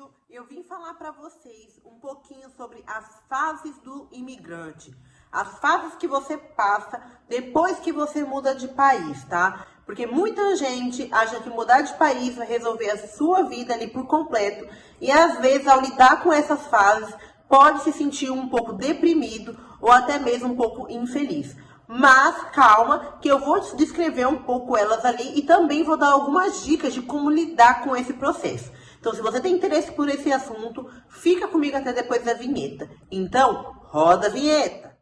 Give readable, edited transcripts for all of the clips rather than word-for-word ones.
vídeo eu vim falar para vocês um pouquinho sobre as fases do imigrante. As fases que você passa depois que você muda de país, tá? Porque muita gente acha que mudar de país vai resolver a sua vida ali por completo. E às vezes, ao lidar com essas fases, pode se sentir um pouco deprimido ou até mesmo um pouco infeliz. Mas calma, que eu vou descrever um pouco elas ali e também vou dar algumas dicas de como lidar com esse processo. Então, se você tem interesse por esse assunto, fica comigo até depois da vinheta. Então, roda a vinheta!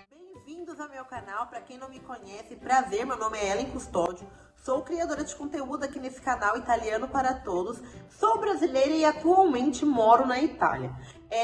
Bem-vindos ao meu canal. Para quem não me conhece, prazer, meu nome é Ellen Custódio. Sou criadora de conteúdo aqui nesse canal Italiano para Todos. Sou brasileira e atualmente moro na Itália.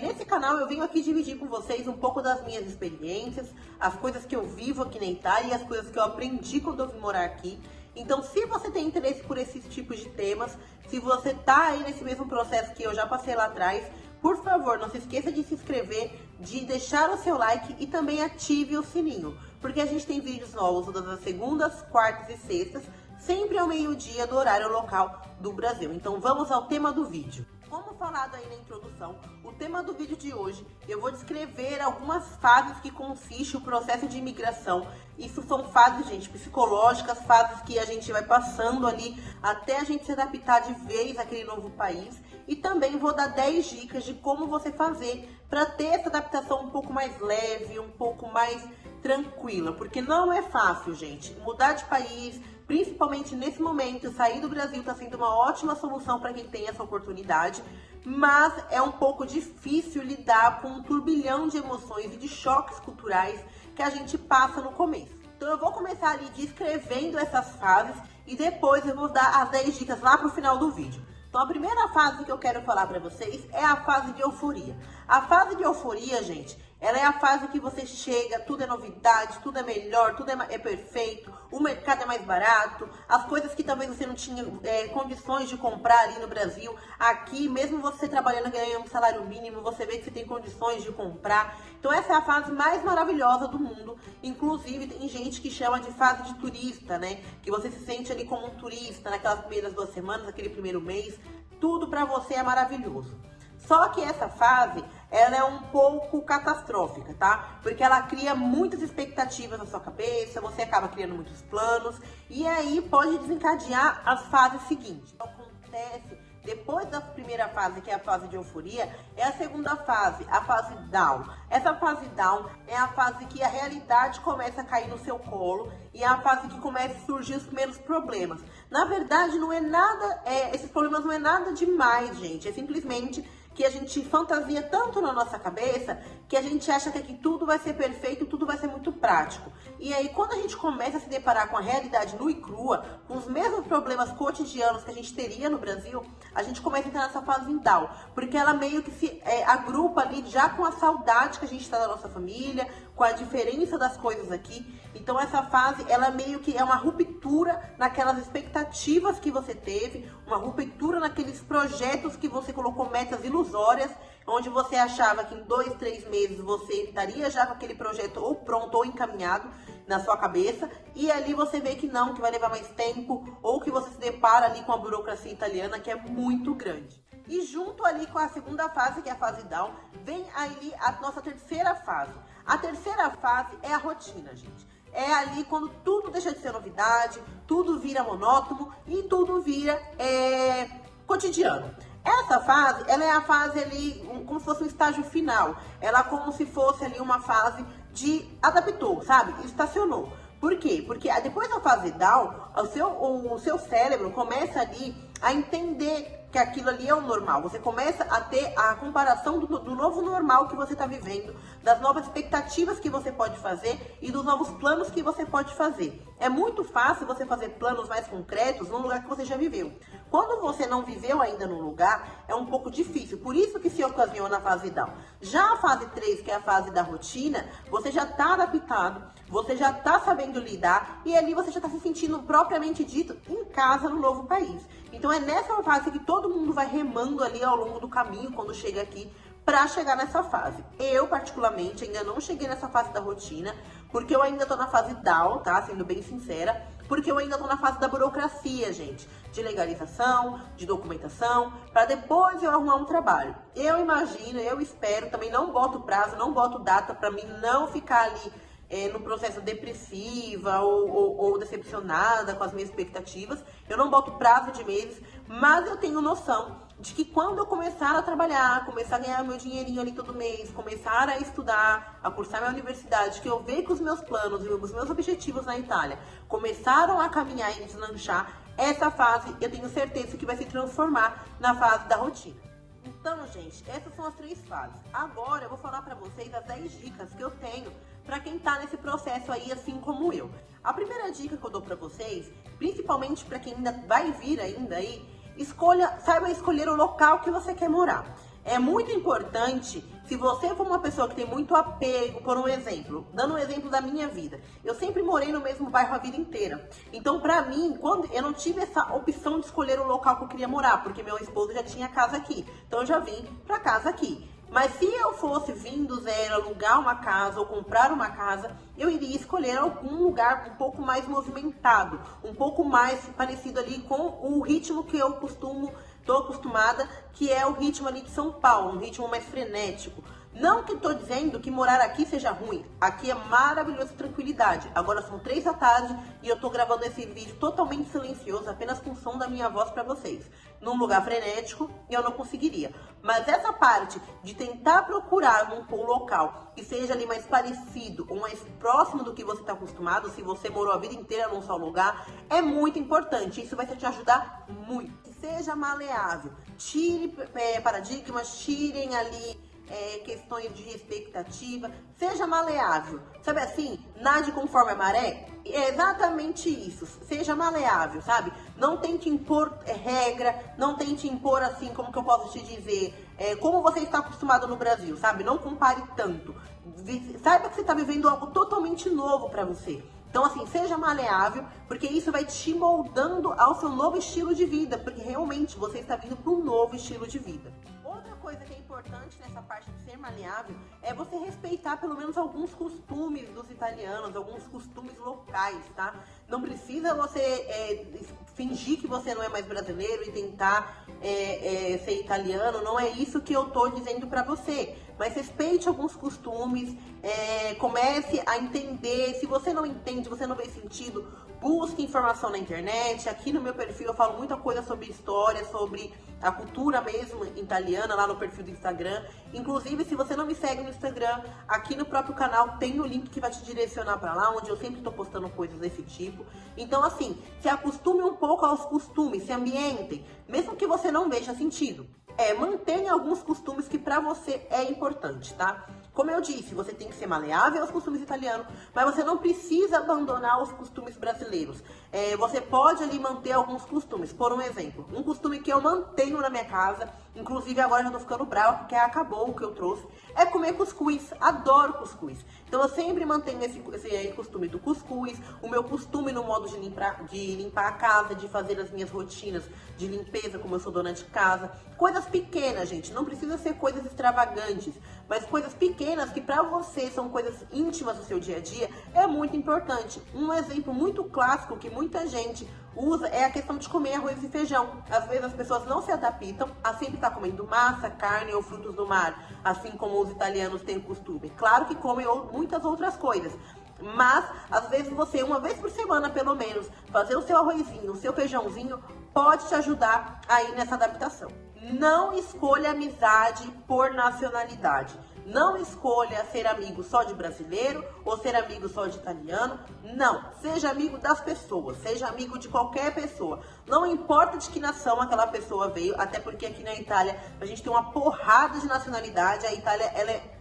Nesse canal eu venho aqui dividir com vocês um pouco das minhas experiências, as coisas que eu vivo aqui na Itália e as coisas que eu aprendi quando eu vim morar aqui. Então, se você tem interesse por esses tipos de temas, se você tá aí nesse mesmo processo que eu já passei lá atrás, por favor, não se esqueça de se inscrever, de deixar o seu like e também ative o sininho, porque a gente tem vídeos novos todas as segundas, quartas e sextas, sempre ao meio-dia do horário local do Brasil. Então, vamos ao tema do vídeo. Como falado aí na introdução, o tema do vídeo de hoje, eu vou descrever algumas fases que consiste o processo de imigração. Isso são fases, gente, psicológicas, fases que a gente vai passando ali até a gente se adaptar de vez àquele novo país. E também vou dar 10 dicas de como você fazer para ter essa adaptação um pouco mais leve, um pouco mais tranquila. Porque não é fácil, gente. Mudar de país, principalmente nesse momento, sair do Brasil está sendo uma ótima solução para quem tem essa oportunidade, mas é um pouco difícil lidar com um turbilhão de emoções e de choques culturais que a gente passa no começo. Então eu vou começar ali descrevendo essas fases e depois eu vou dar as 10 dicas lá pro final do vídeo. Então a primeira fase que eu quero falar para vocês é a fase de euforia. A fase de euforia, gente, ela é a fase que você chega, tudo é novidade, tudo é melhor, tudo é perfeito, o mercado é mais barato, as coisas que talvez você não tinha condições de comprar ali no Brasil, aqui, mesmo você trabalhando, ganhando um salário mínimo, você vê que você tem condições de comprar. Então essa é a fase mais maravilhosa do mundo. Inclusive tem gente que chama de fase de turista, né? Que você se sente ali como um turista naquelas primeiras 2 semanas, aquele primeiro mês, tudo pra você é maravilhoso. Só que essa fase, ela é um pouco catastrófica, tá? Porque ela cria muitas expectativas na sua cabeça, você acaba criando muitos planos, e aí pode desencadear as fases seguintes. Acontece, depois da primeira fase, que é a fase de euforia, é a segunda fase, a fase down. Essa fase down é a fase que a realidade começa a cair no seu colo, e é a fase que começa a surgir os primeiros problemas. Na verdade, não é nada, esses problemas não é nada demais, gente, é simplesmente que a gente fantasia tanto na nossa cabeça que a gente acha que aqui tudo vai ser perfeito, tudo vai ser muito prático. E aí, quando a gente começa a se deparar com a realidade nua e crua, com os mesmos problemas cotidianos que a gente teria no Brasil, a gente começa a entrar nessa fase down, porque ela meio que se agrupa ali já com a saudade que a gente está da nossa família, com a diferença das coisas aqui. Então essa fase, ela meio que é uma ruptura naquelas expectativas que você teve, uma ruptura naqueles projetos que você colocou metas ilusórias, onde você achava que em 2, 3 meses você estaria já com aquele projeto ou pronto ou encaminhado na sua cabeça, e ali você vê que não, que vai levar mais tempo, ou que você se depara ali com a burocracia italiana, que é muito grande. E junto ali com a segunda fase, que é a fase down, vem ali a nossa terceira fase. A terceira fase é a rotina, gente. É ali quando tudo deixa de ser novidade, tudo vira monótono e tudo vira cotidiano. Essa fase, ela é a fase ali, como se fosse um estágio final. Ela como se fosse ali uma fase de adaptou, sabe? Estacionou. Por quê? Porque depois da fase down, o seu cérebro começa ali a entender que aquilo ali é o normal. Você começa a ter a comparação do novo normal que você está vivendo, das novas expectativas que você pode fazer e dos novos planos que você pode fazer. É muito fácil você fazer planos mais concretos num lugar que você já viveu. Quando você não viveu ainda no lugar, é um pouco difícil. Por isso que se ocasiona a fase down. Já a fase 3, que é a fase da rotina, você já está adaptado, você já está sabendo lidar e ali você já está se sentindo propriamente dito em casa no novo país. Então é nessa fase que todo mundo vai remando ali ao longo do caminho quando chega aqui para chegar nessa fase. Eu, particularmente, ainda não cheguei nessa fase da rotina, porque eu ainda tô na fase down, tá? Sendo bem sincera. porque eu ainda tô na fase da burocracia, gente, de legalização, de documentação, para depois eu arrumar um trabalho. Eu imagino, eu espero, também não boto prazo, não boto data para mim não ficar ali no processo depressiva ou decepcionada com as minhas expectativas. Eu não boto prazo de meses, mas eu tenho noção de que quando eu começar a trabalhar, começar a ganhar meu dinheirinho ali todo mês, começar a estudar, a cursar minha universidade, que eu ver que os meus planos e os meus objetivos na Itália começaram a caminhar e deslanchar, essa fase eu tenho certeza que vai se transformar na fase da rotina. Então, gente, essas são as 3 fases. Agora eu vou falar pra vocês as 10 dicas que eu tenho pra quem tá nesse processo aí, assim como eu. A primeira dica que eu dou pra vocês, principalmente pra quem ainda vai vir ainda aí, saiba escolher o local que você quer morar. É muito importante, se você for uma pessoa que tem muito apego, por um exemplo, dando um exemplo da minha vida, eu sempre morei no mesmo bairro a vida inteira. Então, pra mim, quando eu não tive essa opção de escolher o local que eu queria morar, porque meu esposo já tinha casa aqui. Então, eu já vim pra casa aqui. Mas se eu fosse vir do zero, alugar uma casa ou comprar uma casa, eu iria escolher algum lugar um pouco mais movimentado, um pouco mais parecido ali com o ritmo que eu tô acostumada, que é o ritmo ali de São Paulo, um ritmo mais frenético. Não que tô dizendo que morar aqui seja ruim, aqui é maravilhoso, tranquilidade. Agora são 3 da tarde e eu tô gravando esse vídeo totalmente silencioso, apenas com o som da minha voz pra vocês. Num lugar frenético, eu não conseguiria. Mas essa parte de tentar procurar um local que seja ali mais parecido ou mais próximo do que você está acostumado, se você morou a vida inteira num só lugar, é muito importante. Isso vai te ajudar muito. Seja maleável, tire paradigmas, tirem ali questões de expectativa, seja maleável, sabe assim, nade conforme a maré, é exatamente isso, seja maleável, sabe, não tente impor regra, não tente impor assim, como que eu posso te dizer, como você está acostumado no Brasil, sabe, não compare tanto, saiba que você está vivendo algo totalmente novo para você. Então, assim, seja maleável, porque isso vai te moldando ao seu novo estilo de vida, porque realmente você está vindo para um novo estilo de vida. Outra coisa que é importante nessa parte de ser maleável é você respeitar pelo menos alguns costumes dos italianos, alguns costumes locais, tá? Não precisa você fingir que você não é mais brasileiro e tentar ser italiano, não é isso que eu tô dizendo pra você. Mas respeite alguns costumes, comece a entender. Se você não entende, você não vê sentido, busque informação na internet. Aqui no meu perfil eu falo muita coisa sobre história, sobre a cultura mesmo italiana, lá no perfil do Instagram. Inclusive, se você não me segue no Instagram, aqui no próprio canal tem o link que vai te direcionar pra lá, onde eu sempre tô postando coisas desse tipo. Então, assim, se acostume um pouco aos costumes, se ambientem, mesmo que você não veja sentido. Mantenha alguns costumes que pra você é importante, tá? Como eu disse, você tem que ser maleável aos costumes italianos, mas você não precisa abandonar os costumes brasileiros. Você pode ali manter alguns costumes. Por um exemplo, um costume que eu mantenho na minha casa, inclusive agora já tô ficando brava porque acabou o que eu trouxe, é comer cuscuz. Adoro cuscuz. Então eu sempre mantenho esse costume do cuscuz, o meu costume no modo de limpar a casa, de fazer as minhas rotinas de limpeza, como eu sou dona de casa. Coisas pequenas, gente, não precisa ser coisas extravagantes, mas coisas pequenas que pra você são coisas íntimas do seu dia a dia, é muito importante. Um exemplo muito clássico que muita gente usa é a questão de comer arroz e feijão. Às vezes as pessoas não se adaptam a sempre estar comendo massa, carne ou frutos do mar, assim como os italianos têm o costume. Claro que comem muitas outras coisas, mas às vezes você, uma vez por semana pelo menos, fazer o seu arrozinho, o seu feijãozinho, pode te ajudar aí nessa adaptação. Não escolha amizade por nacionalidade. Não escolha ser amigo só de brasileiro ou ser amigo só de italiano. Não, seja amigo das pessoas, seja amigo de qualquer pessoa. Não importa de que nação aquela pessoa veio, até porque aqui na Itália a gente tem uma porrada de nacionalidade. A Itália,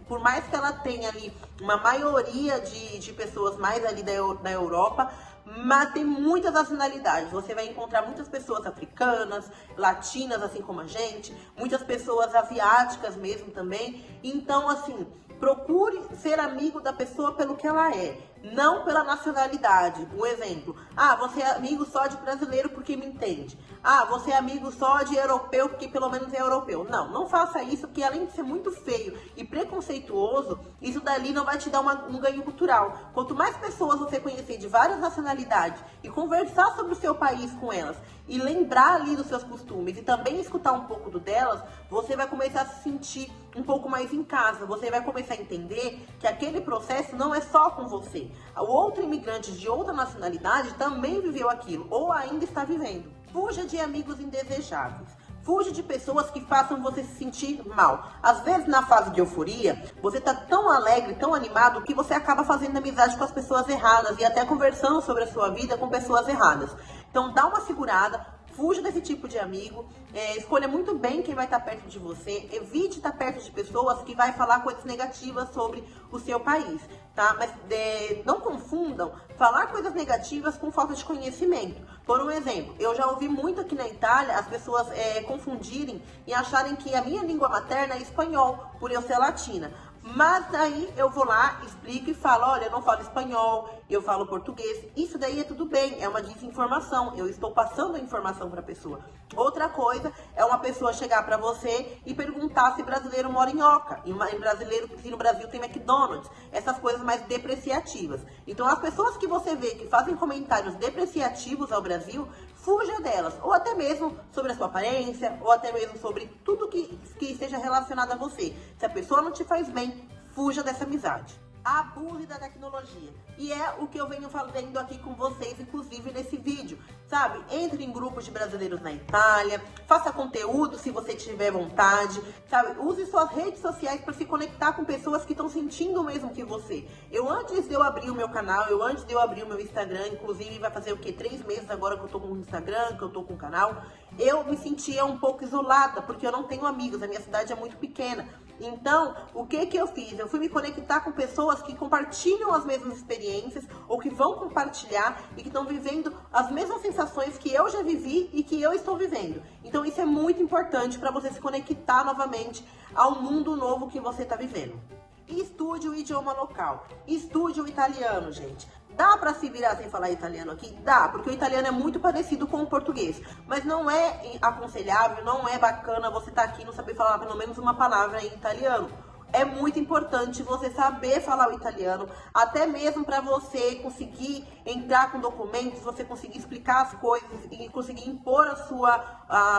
por mais que ela tenha ali uma maioria de pessoas mais ali da Europa, mas tem muitas nacionalidades. Você vai encontrar muitas pessoas africanas, latinas, assim como a gente, muitas pessoas asiáticas mesmo também. Então, assim, procure ser amigo da pessoa pelo que ela é, não pela nacionalidade. Um exemplo, você é amigo só de brasileiro porque me entende. Ah, você é amigo só de europeu porque pelo menos é europeu. Não, não faça isso, porque além de ser muito feio e preconceituoso, isso dali não vai te dar um ganho cultural. Quanto mais pessoas você conhecer de várias nacionalidades e conversar sobre o seu país com elas e lembrar ali dos seus costumes e também escutar um pouco do delas, você vai começar a se sentir um pouco mais em casa. Você vai começar a entender que aquele processo não é só com você. O outro imigrante de outra nacionalidade também viveu aquilo ou ainda está vivendo. Fuja de amigos indesejáveis. Fuja de pessoas que façam você se sentir mal. Às vezes, na fase de euforia, você tá tão alegre, tão animado, que você acaba fazendo amizade com as pessoas erradas e até conversando sobre a sua vida com pessoas erradas. Então, dá uma segurada, fuja desse tipo de amigo, escolha muito bem quem vai estar perto de você, evite estar perto de pessoas que vai falar coisas negativas sobre o seu país, tá? Mas não confundam falar coisas negativas com falta de conhecimento. Por um exemplo, eu já ouvi muito aqui na Itália as pessoas confundirem e acharem que a minha língua materna é espanhol, por eu ser latina. Mas aí eu vou lá, explico e falo, olha, eu não falo espanhol, eu falo português. Isso daí é tudo bem, é uma desinformação. Eu estou passando a informação para a pessoa. Outra coisa é uma pessoa chegar para você e perguntar se brasileiro mora em Oca. E brasileiro, se no Brasil tem McDonald's. Essas coisas mais depreciativas. Então as pessoas que você vê que fazem comentários depreciativos ao Brasil, fuja delas. Ou até mesmo sobre a sua aparência, ou até mesmo sobre tudo que esteja relacionado a você. Se a pessoa não te faz bem, fuja dessa amizade. Abuse da tecnologia. E é o que eu venho fazendo aqui com vocês, inclusive nesse vídeo, sabe? Entre em grupos de brasileiros na Itália, faça conteúdo se você tiver vontade, sabe? Use suas redes sociais para se conectar com pessoas que estão sentindo o mesmo que você. Antes de eu abrir o meu canal, antes de eu abrir o meu Instagram, inclusive vai fazer o quê? 3 meses agora que eu tô com o Instagram, que eu tô com o canal, eu me sentia um pouco isolada, porque eu não tenho amigos, a minha cidade é muito pequena. Então, o que eu fiz? Eu fui me conectar com pessoas que compartilham as mesmas experiências ou que vão compartilhar e que estão vivendo as mesmas sensações que eu já vivi e que eu estou vivendo. Então, isso é muito importante para você se conectar novamente ao mundo novo que você está vivendo. E estude o idioma local. Estude o italiano, gente. Dá pra se virar sem falar italiano aqui? Dá, porque o italiano é muito parecido com o português. Mas não é aconselhável, não é bacana você estar aqui e não saber falar pelo menos uma palavra em italiano. É muito importante você saber falar o italiano, até mesmo para você conseguir entrar com documentos, você conseguir explicar as coisas e conseguir impor as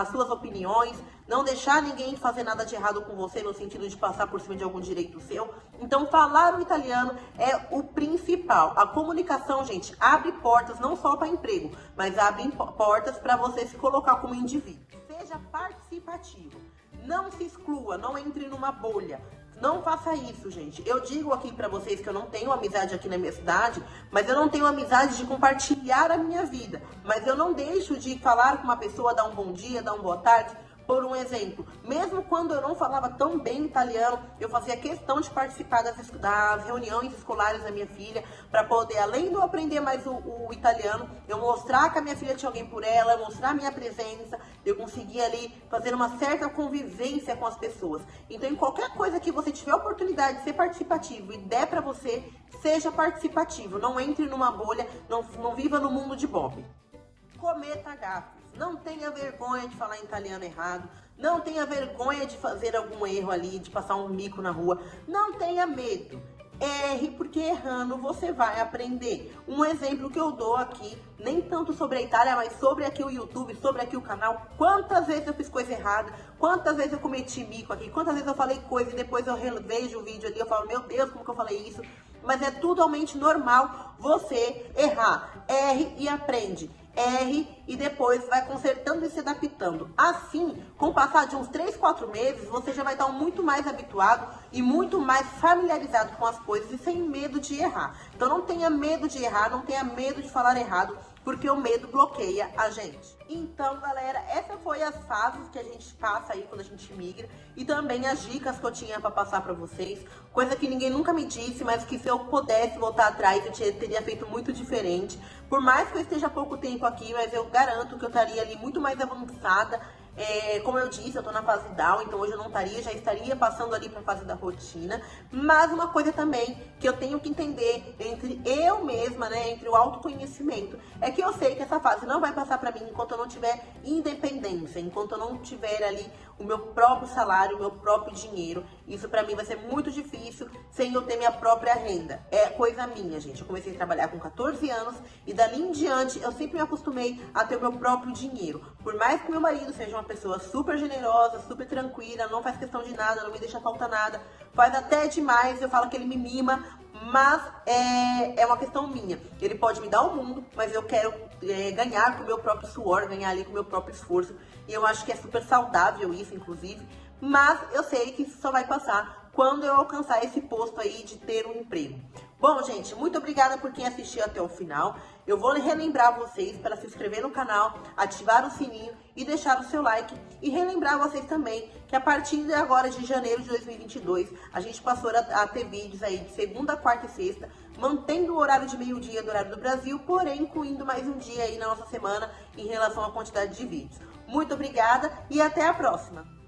suas opiniões, não deixar ninguém fazer nada de errado com você no sentido de passar por cima de algum direito seu. Então, falar o italiano é o principal. A comunicação, gente, abre portas não só para emprego, mas abre portas para você se colocar como indivíduo. Seja participativo. Não se exclua, não entre numa bolha. Não faça isso, gente. Eu digo aqui pra vocês que eu não tenho amizade aqui na minha cidade, mas eu não tenho amizade de compartilhar a minha vida. Mas eu não deixo de falar com uma pessoa, dar um bom dia, dar uma boa tarde. Por um exemplo, mesmo quando eu não falava tão bem italiano, eu fazia questão de participar das reuniões escolares da minha filha, para poder, além de eu aprender mais o italiano, eu mostrar que a minha filha tinha alguém por ela, mostrar a minha presença, eu conseguia ali fazer uma certa convivência com as pessoas. Então, em qualquer coisa que você tiver oportunidade de ser participativo e der para você, seja participativo. Não entre numa bolha, não viva no mundo de Bob. Cometa gafes. Não tenha vergonha de falar italiano errado. Não tenha vergonha de fazer algum erro ali, de passar um mico na rua. Não tenha medo. Erre, porque errando você vai aprender. Um exemplo que eu dou aqui, nem tanto sobre a Itália, mas sobre aqui o YouTube, sobre aqui o canal. Quantas vezes eu fiz coisa errada, quantas vezes eu cometi mico aqui, quantas vezes eu falei coisa e depois eu revejo o vídeo ali, eu falo, meu Deus, como que eu falei isso? Mas é totalmente normal você errar. Erre e aprende. Erre e depois vai consertando e se adaptando. Assim, com o passar de uns 3, 4 meses, você já vai estar muito mais habituado e muito mais familiarizado com as coisas e sem medo de errar. Então não tenha medo de errar, não tenha medo de falar errado, porque o medo bloqueia a gente. Então, galera, essa foi as fases que a gente passa aí quando a gente migra e também as dicas que eu tinha para passar para vocês, coisa que ninguém nunca me disse, mas que se eu pudesse voltar atrás eu teria feito muito diferente. Por mais que eu esteja há pouco tempo aqui, mas eu garanto que eu estaria ali muito mais avançada Como eu disse, eu tô na fase down, então hoje eu não estaria, já estaria passando ali pra fase da rotina. Mas uma coisa também que eu tenho que entender entre eu mesma, né, entre o autoconhecimento, é que eu sei que essa fase não vai passar pra mim enquanto eu não tiver independência, enquanto eu não tiver ali o meu próprio salário, o meu próprio dinheiro. Isso pra mim vai ser muito difícil sem eu ter minha própria renda. É coisa minha, gente. Eu comecei a trabalhar com 14 anos e dali em diante eu sempre me acostumei a ter o meu próprio dinheiro. Por mais que meu marido seja uma pessoa super generosa, super tranquila, não faz questão de nada, não me deixa faltar nada, faz até demais, eu falo que ele me mima, mas é uma questão minha. Ele pode me dar o mundo, mas eu quero ganhar com o meu próprio suor, ganhar ali com o meu próprio esforço. E eu acho que é super saudável isso, inclusive. Mas eu sei que isso só vai passar quando eu alcançar esse posto aí de ter um emprego. Bom, gente, muito obrigada por quem assistiu até o final. Eu vou relembrar vocês para se inscrever no canal, ativar o sininho e deixar o seu like. E relembrar vocês também que a partir de agora, de janeiro de 2022, a gente passou a ter vídeos aí de segunda, quarta e sexta, mantendo o horário de meio-dia do horário do Brasil, porém incluindo mais um dia aí na nossa semana em relação à quantidade de vídeos. Muito obrigada e até a próxima!